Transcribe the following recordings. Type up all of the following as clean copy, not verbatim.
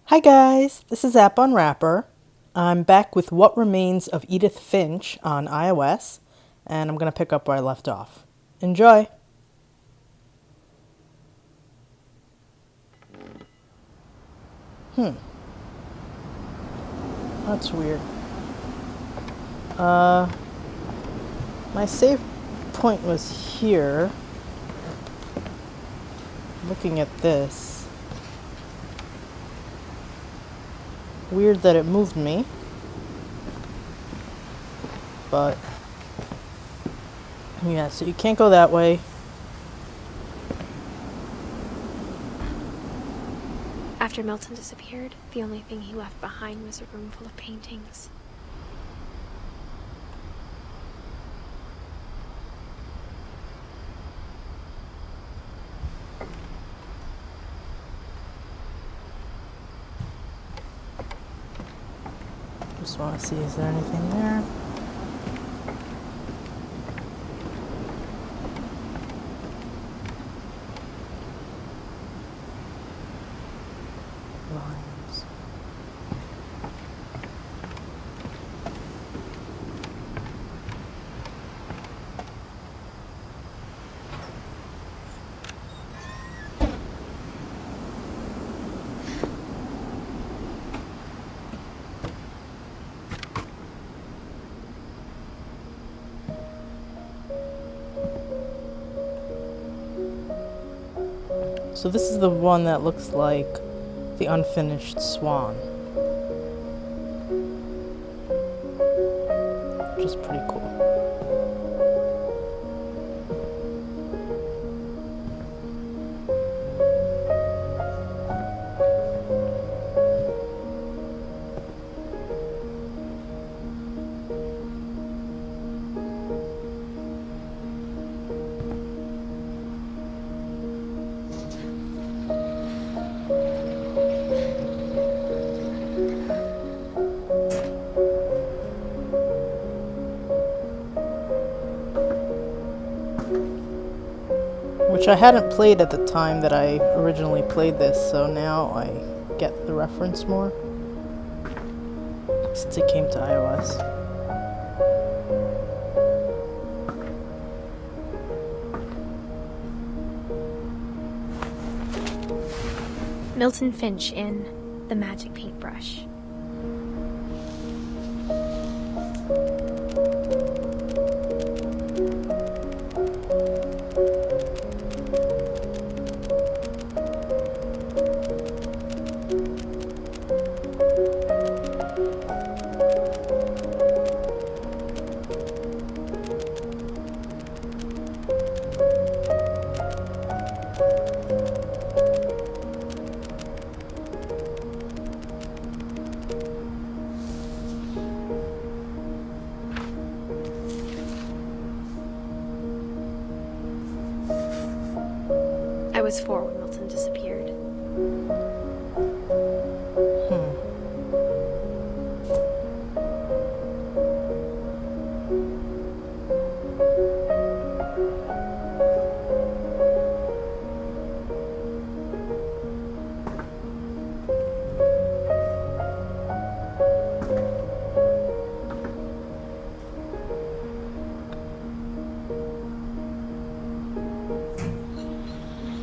Hi guys, this is App Unwrapper. I'm back with What Remains of Edith Finch on iOS, and I'm going to pick up where I left off. Enjoy! That's weird. My save point was here. Looking at this. Weird that it moved me. But yeah, so you can't go that way. After Milton disappeared, the only thing he left behind was a room full of paintings. Just want to see, is there anything there? Lines. So this is the one that looks like the unfinished swan. Which is pretty cool. Which I hadn't played at the time that I originally played this, so now I get the reference more. Since it came to iOS. Milton Finch in The Magic Paintbrush. I was 4 when Milton disappeared.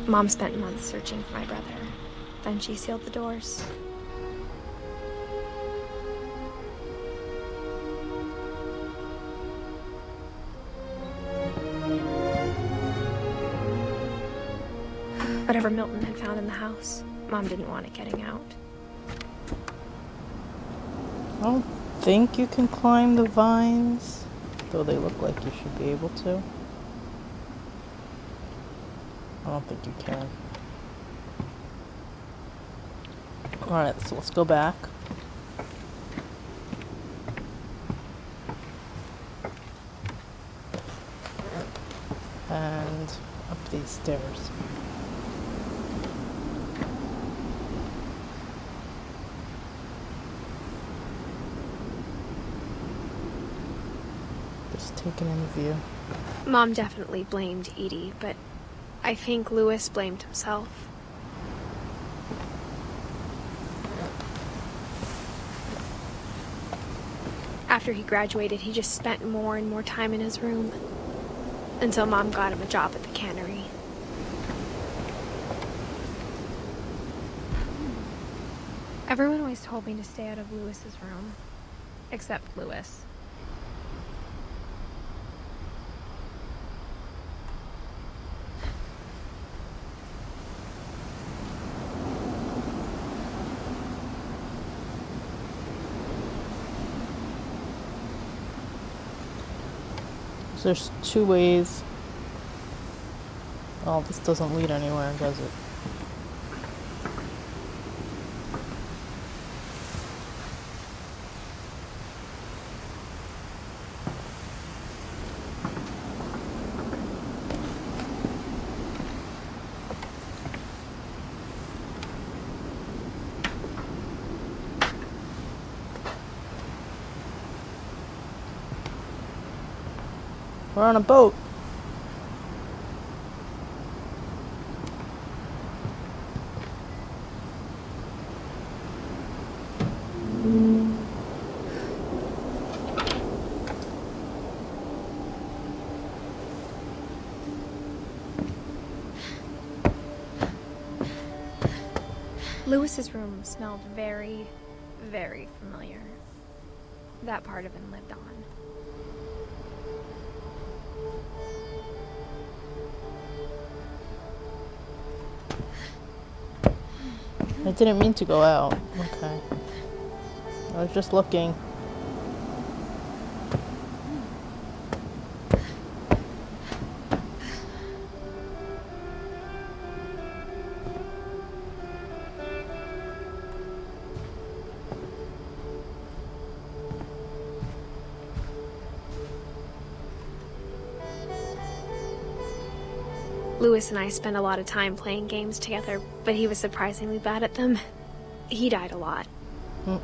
Mom spent months searching for my brother. Then she sealed the doors. Whatever Milton had found in the house, Mom didn't want it getting out. I don't think you can climb the vines, though they look like you should be able to. I don't think you can. Alright, so let's go back. And up these stairs. Just taking in the view. Mom definitely blamed Edie, but I think Lewis blamed himself. After he graduated, he just spent more and more time in his room. Until Mom got him a job at the cannery. Everyone always told me to stay out of Lewis's room. Except Lewis. So there's two ways. Oh, this doesn't lead anywhere, does it? We're on a boat. Lewis's room smelled very, very familiar. That part of him lived on. I didn't mean to go out. Okay. I was just looking. Lewis and I spent a lot of time playing games together, but he was surprisingly bad at them. He died a lot. Mm.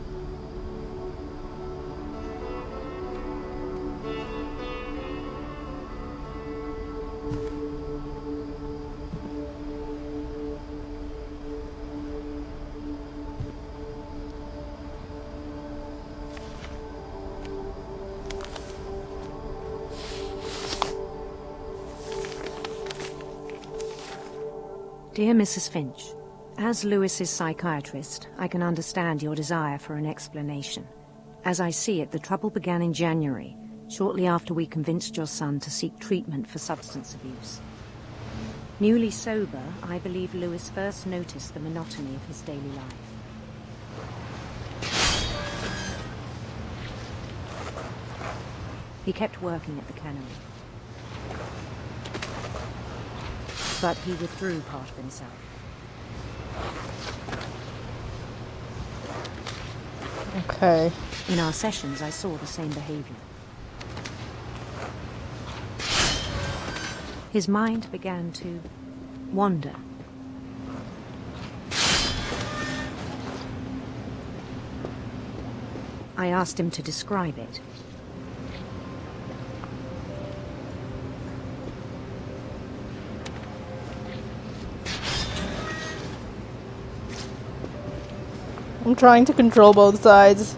Dear Mrs. Finch, as Lewis's psychiatrist, I can understand your desire for an explanation. As I see it, the trouble began in January, shortly after we convinced your son to seek treatment for substance abuse. Newly sober, I believe Lewis first noticed the monotony of his daily life. He kept working at the cannery. But he withdrew part of himself. Okay. In our sessions, I saw the same behavior. His mind began to wander. I asked him to describe it. I'm trying to control both sides.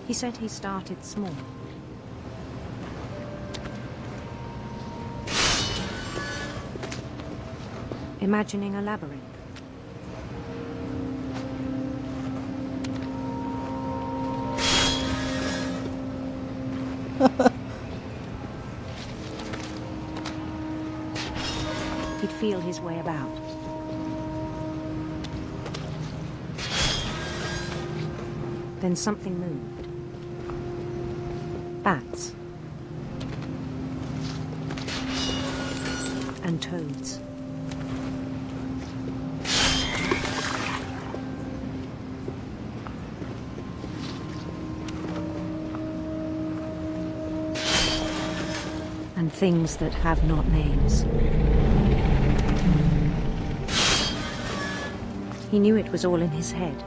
He said he started small. Imagining a labyrinth. He'd feel his way about. Then something moved. Bats. And toads. And things that have not names. He knew it was all in his head.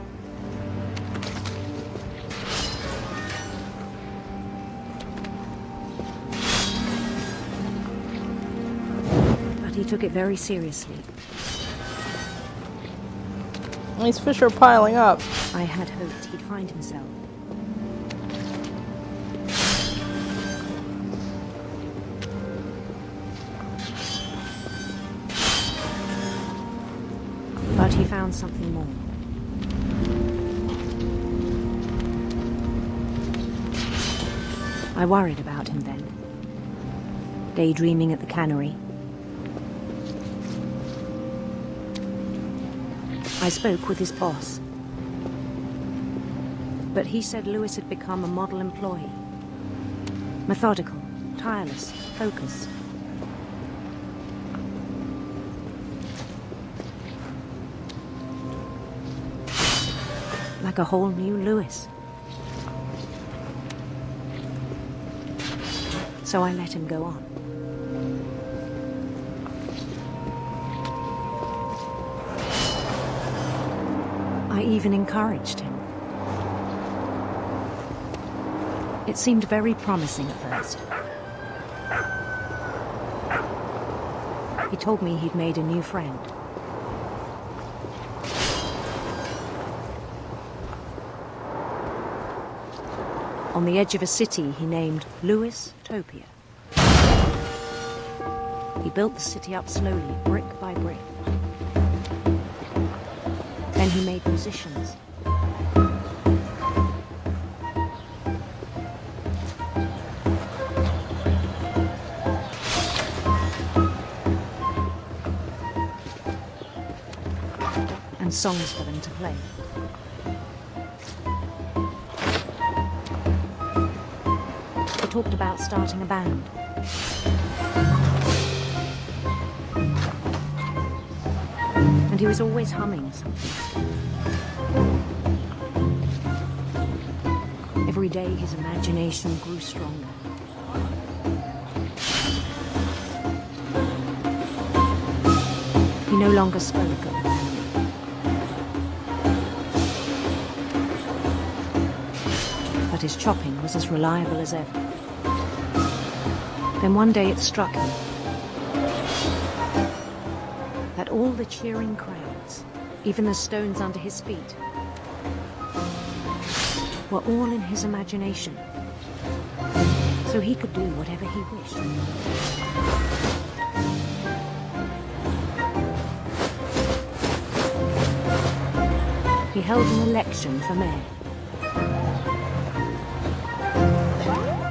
He took it very seriously. These fish are piling up. I had hoped he'd find himself. But he found something more. I worried about him then, daydreaming at the cannery. I spoke with his boss, but he said Lewis had become a model employee. Methodical, tireless, focused. Like a whole new Lewis. So I let him go on. I even encouraged him. It seemed very promising at first. He told me he'd made a new friend. On the edge of a city he named Lewis-topia. He built the city up slowly, brick by brick. Then he made musicians. And songs for them to play. He talked about starting a band. And he was always humming something. Every day his imagination grew stronger. He no longer spoke of the enemy. But his chopping was as reliable as ever. Then one day it struck him that all the cheering crowds, even the stones under his feet, were all in his imagination, so he could do whatever he wished. He held an election for mayor.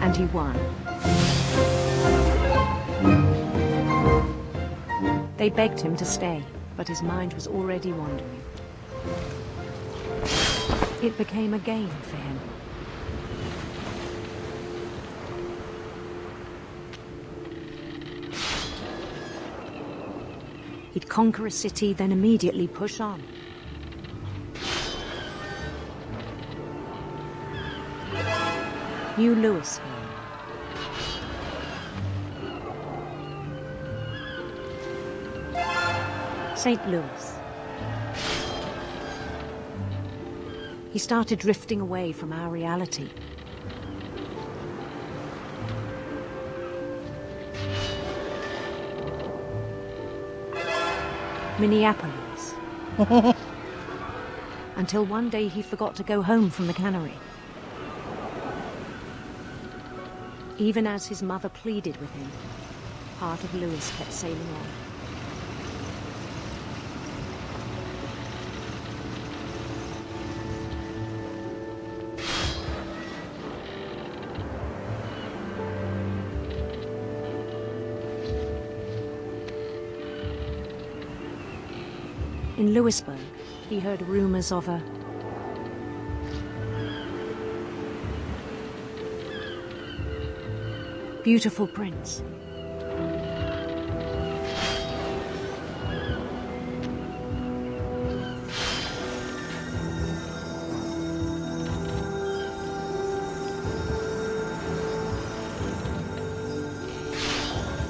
And he won. They begged him to stay, but his mind was already wandering. It became a game for him. He'd conquer a city, then immediately push on. New Lewisville. St. Louis. He started drifting away from our reality. Minneapolis. Until one day he forgot to go home from the cannery. Even as his mother pleaded with him, part of Lewis kept sailing on. In Lewisburg, he heard rumors of a beautiful prince.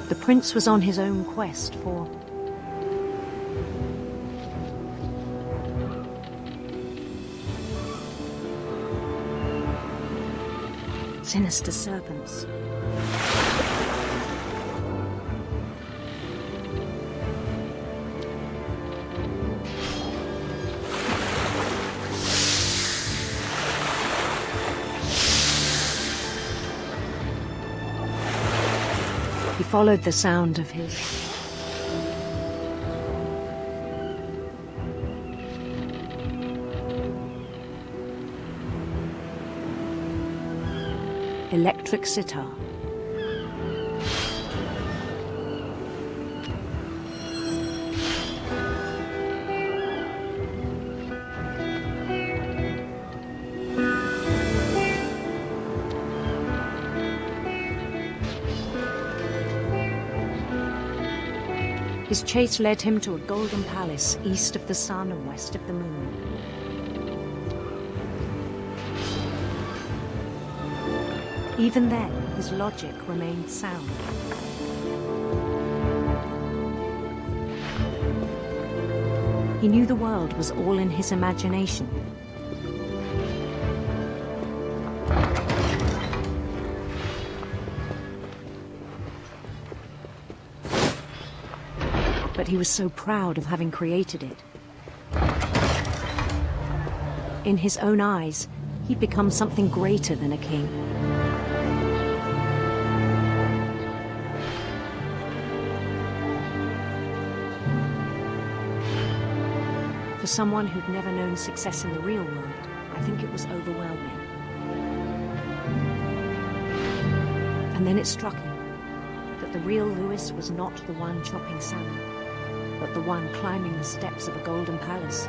The prince was on his own quest for sinister serpents. followed the sound of his electric sitar. His chase led him to a golden palace east of the sun and west of the moon. Even then, his logic remained sound. He knew the world was all in his imagination. But he was so proud of having created it. In his own eyes, he'd become something greater than a king. For someone who'd never known success in the real world, I think it was overwhelming. And then it struck him that the real Lewis was not the one chopping salmon, but the one climbing the steps of a golden palace.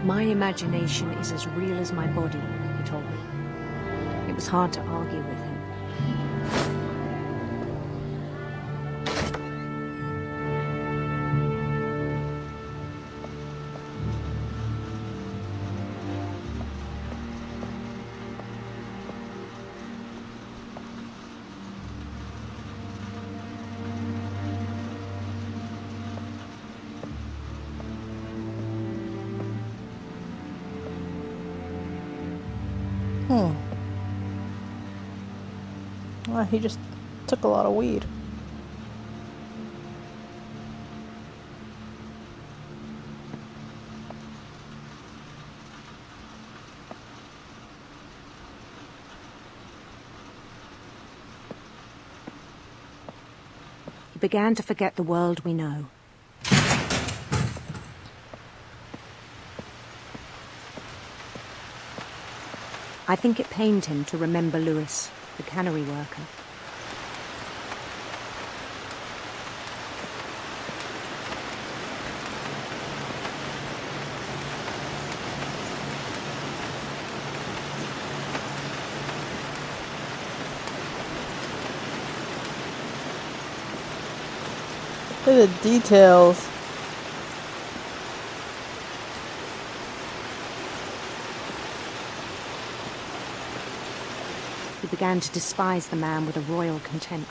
My imagination is as real as my body, he told me. It was hard to argue with him. Well, he just took a lot of weed. He began to forget the world we know. I think it pained him to remember Lewis, the cannery worker. Look at the details. He began to despise the man with a royal contempt.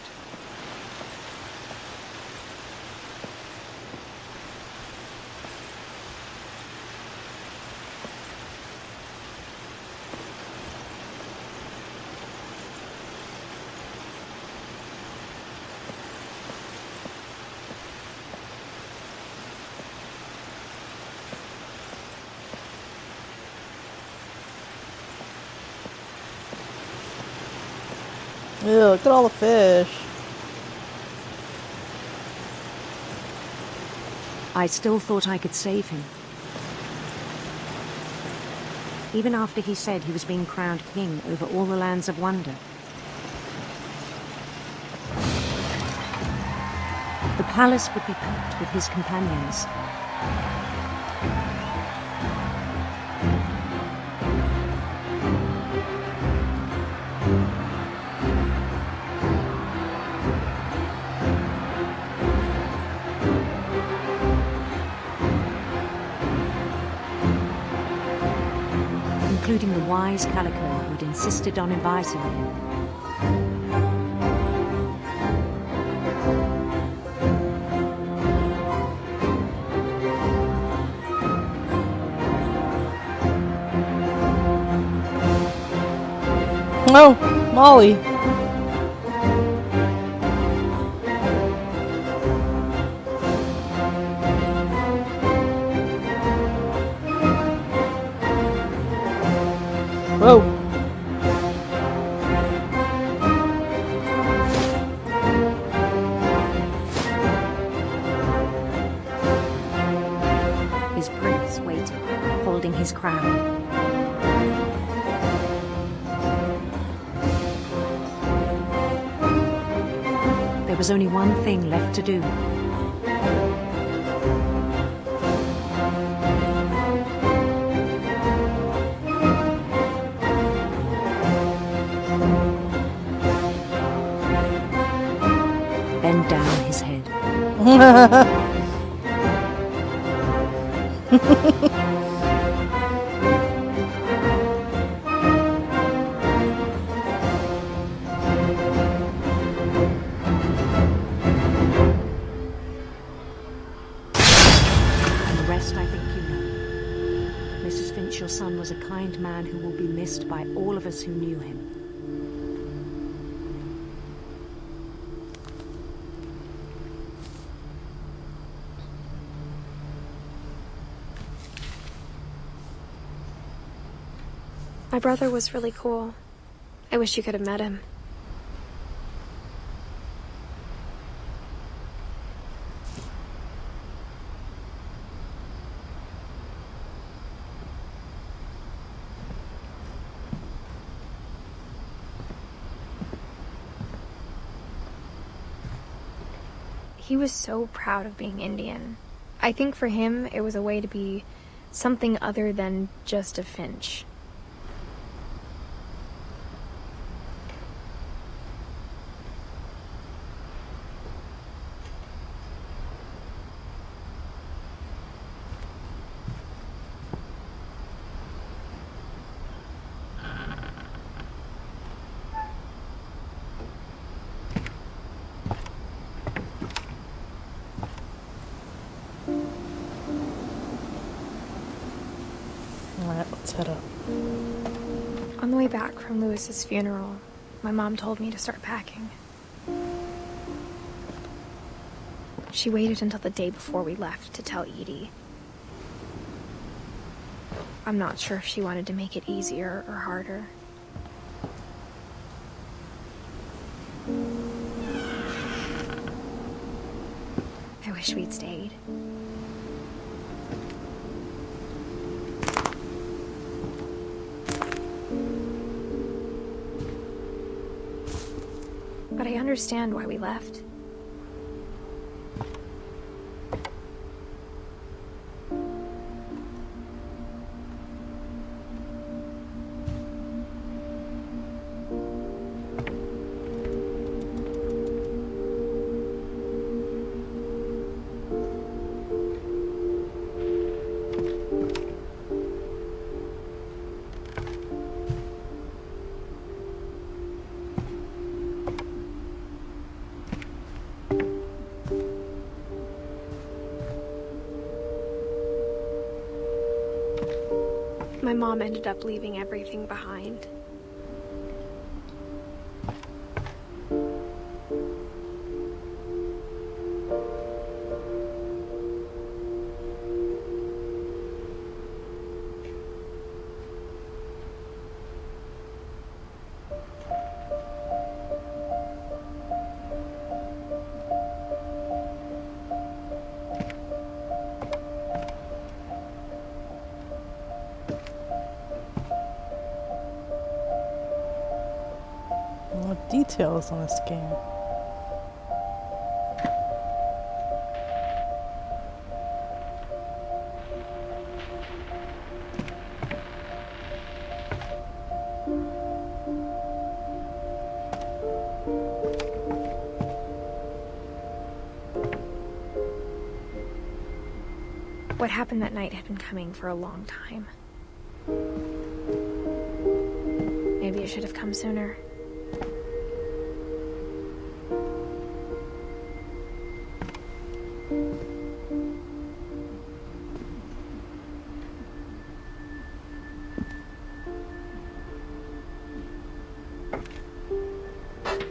Ew, look at all the fish. I still thought I could save him. Even after he said he was being crowned king over all the lands of wonder. The palace would be packed with his companions. Including the wise Calico who'd insisted on inviting him. Oh, Molly. Whoa. His prince waited, holding his crown. There was only one thing left to do. Bend down his head. I think you know. Mrs. Finch, your son was a kind man who will be missed by all of us who knew him. My brother was really cool. I wish you could have met him. He was so proud of being Indian. I think for him, it was a way to be something other than just a Finch. Alright, let's head up. On the way back from Lewis's funeral, my mom told me to start packing. She waited until the day before we left to tell Edie. I'm not sure if she wanted to make it easier or harder. I wish we'd stayed. But I understand why we left. My mom ended up leaving everything behind. What details on this game? What happened that night had been coming for a long time. Maybe it should have come sooner.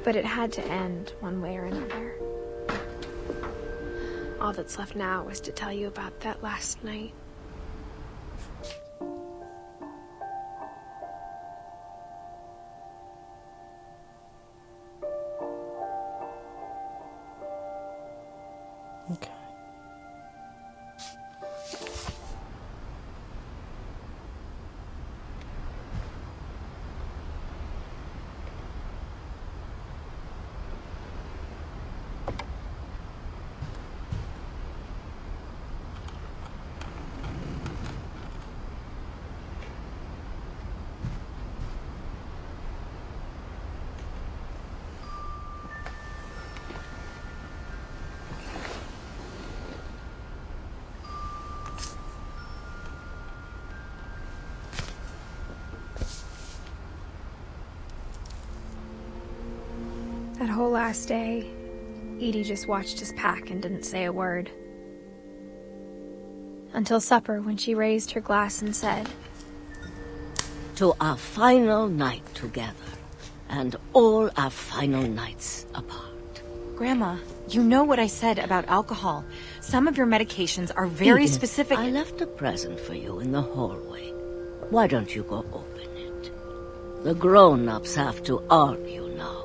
But it had to end one way or another. All that's left now is to tell you about that last night. That whole last day, Edie just watched us pack and didn't say a word. Until supper, when she raised her glass and said, "To our final night together, and all our final nights apart." Grandma, you know what I said about alcohol. Some of your medications are very Edith, specific. I left a present for you in the hallway. Why don't you go open it? The grown-ups have to argue now.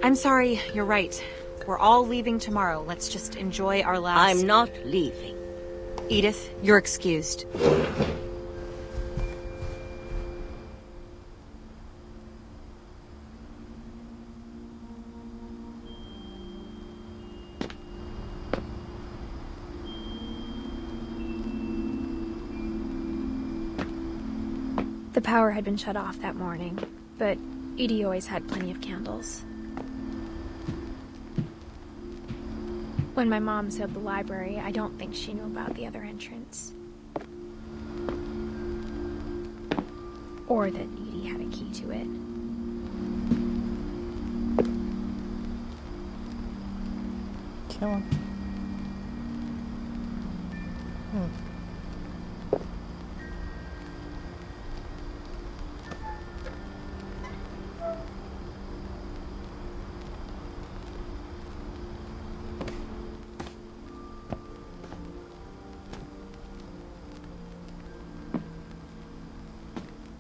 I'm sorry, you're right. We're all leaving tomorrow. Let's just enjoy our last... I'm not leaving. Edith, you're excused. the power had been shut off that morning, but Edie always had plenty of candles. When my mom sealed the library, I don't think she knew about the other entrance. Or that Edie had a key to it. Kill him.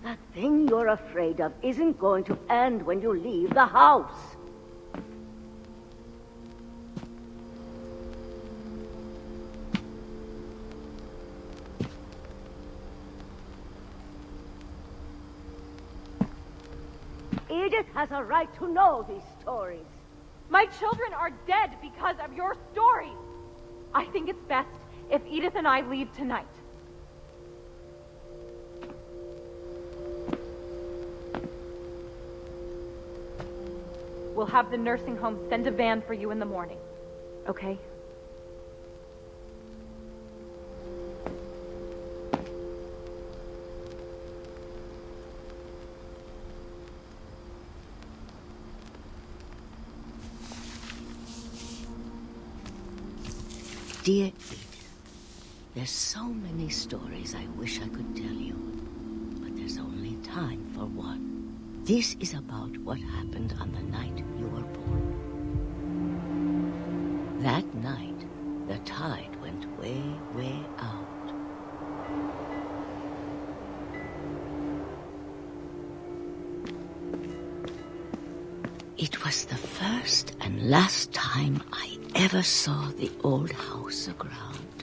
That thing you're afraid of isn't going to end when you leave the house. Edith has a right to know these stories. My children are dead because of your stories. I think it's best if Edith and I leave tonight. We'll have the nursing home send a van for you in the morning, okay? Dear Edith, there's so many stories I wish I could tell you, but there's only time for one. This is about what happened on the night you were born. That night, the tide went way, way out. It was the first and last time I ever saw the old house aground.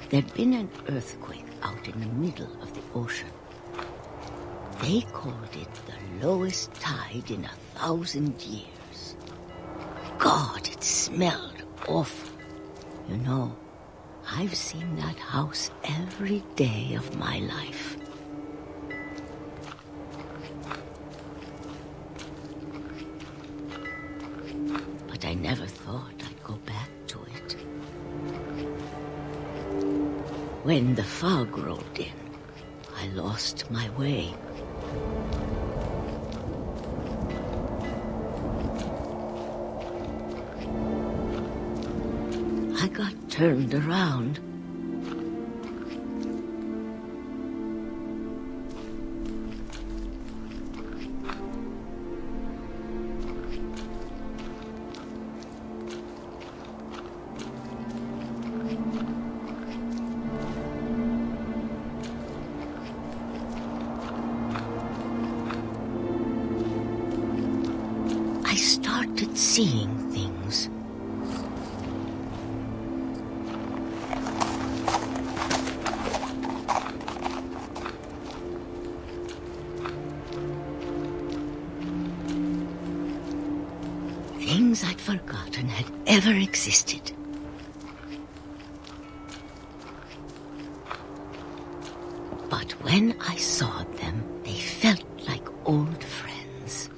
There'd been an earthquake out in the middle of the ocean. They called it the lowest tide in 1,000 years. God, it smelled awful. You know, I've seen that house every day of my life. But I never thought I'd go back to it. When the fog rolled in, I lost my way. I got turned around. I started seeing things. Things I'd forgotten had ever existed. But when I saw them, they felt like old friends.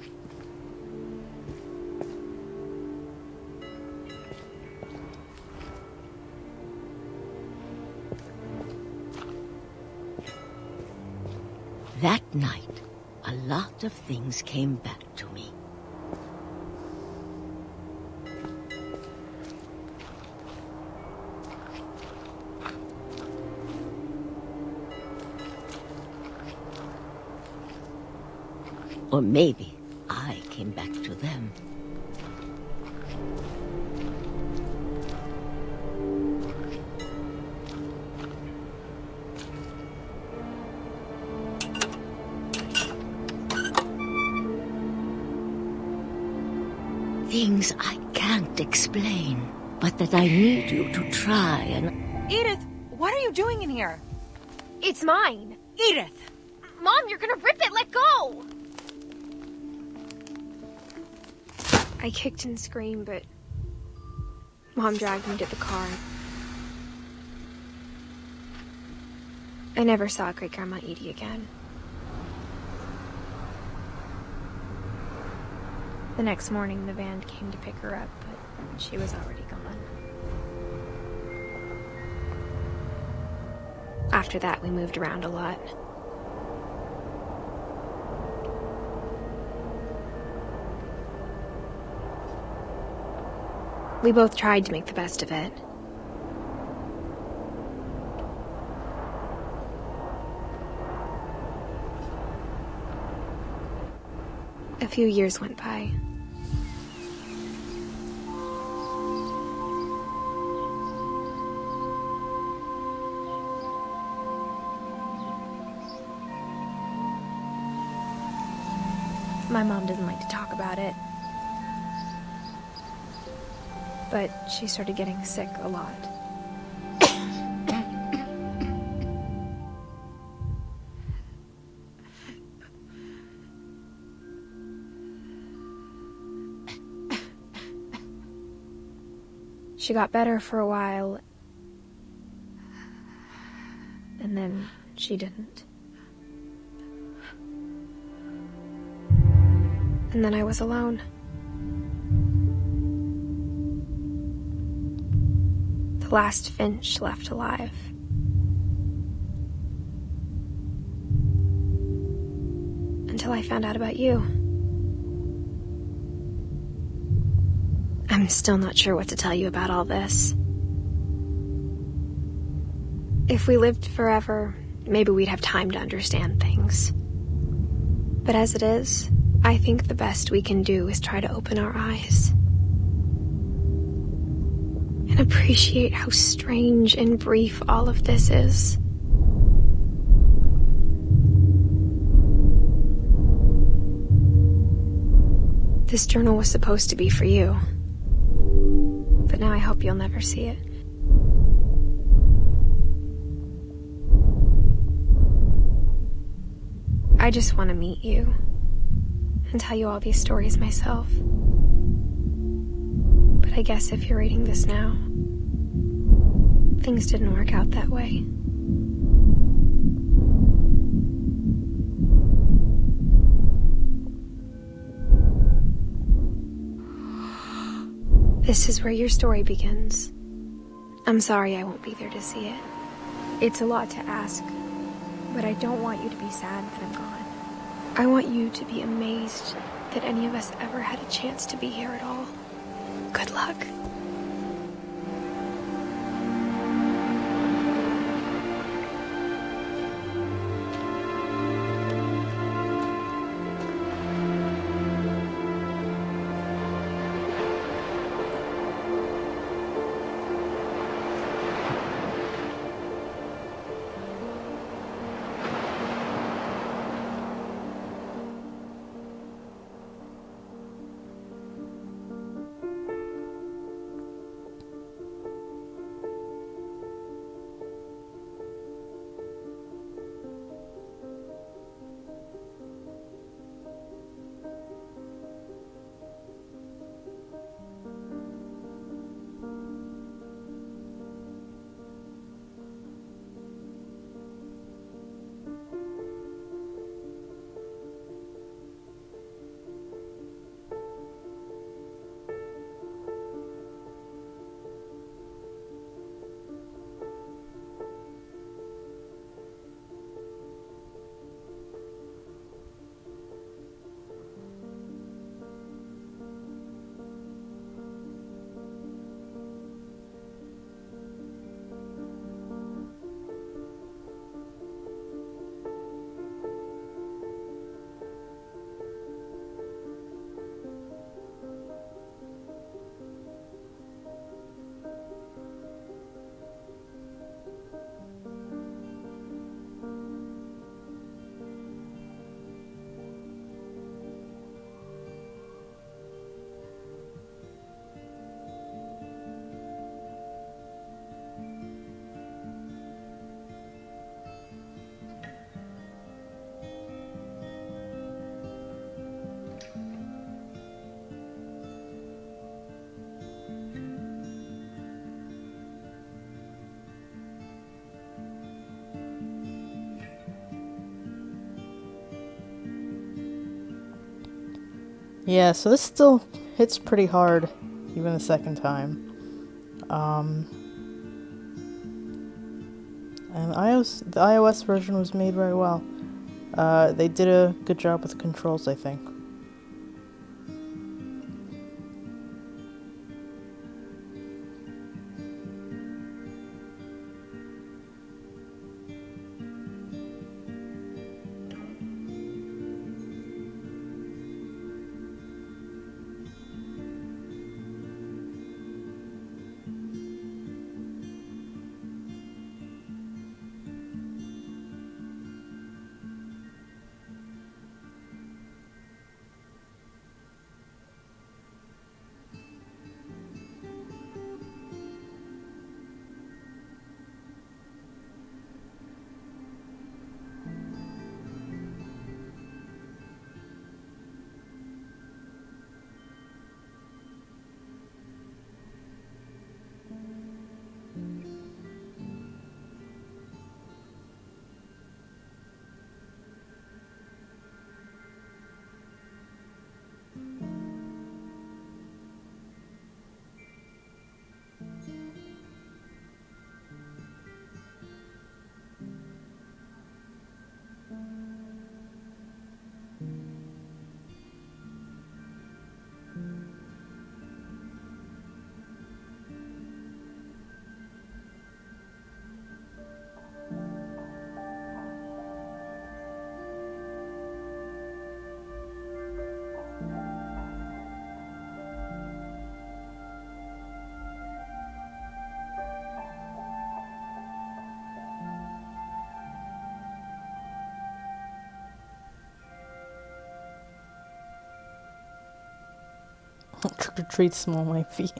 That night, a lot of things came back to me. Or maybe I came back to them. Things I can't explain, but that I need you to try and... Edith, what are you doing in here? It's mine. Edith! Mom, you're gonna rip it! Let go! I kicked and screamed, but Mom dragged me to the car. I never saw Great-Grandma Edie again. The next morning, the van came to pick her up, but she was already gone. After that, we moved around a lot. We both tried to make the best of it. A few years went by. My mom doesn't like to talk about it. But she started getting sick a lot. She got better for a while, and then she didn't. And then I was alone. The last Finch left alive. Until I found out about you. I'm still not sure what to tell you about all this. If we lived forever, maybe we'd have time to understand things. But as it is, I think the best we can do is try to open our eyes. And appreciate how strange and brief all of this is. This journal was supposed to be for you. But now I hope you'll never see it. I just want to meet you and tell you all these stories myself. But I guess if you're reading this now, things didn't work out that way. This is where your story begins. I'm sorry I won't be there to see it. It's a lot to ask, but I don't want you to be sad that I'm gone. I want you to be amazed that any of us ever had a chance to be here at all. Good luck. Yeah, so this still hits pretty hard, even the second time. And the iOS version was made very well. They did a good job with the controls, I think. Trick or treat, smell my feet.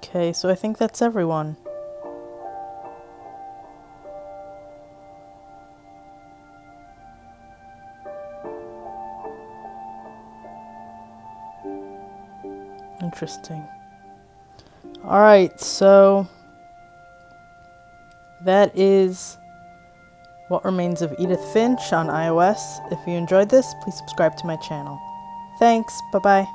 Okay, so I think that's everyone. Interesting. Alright, so that is What Remains of Edith Finch on iOS. If you enjoyed this, please subscribe to my channel. Thanks, bye-bye.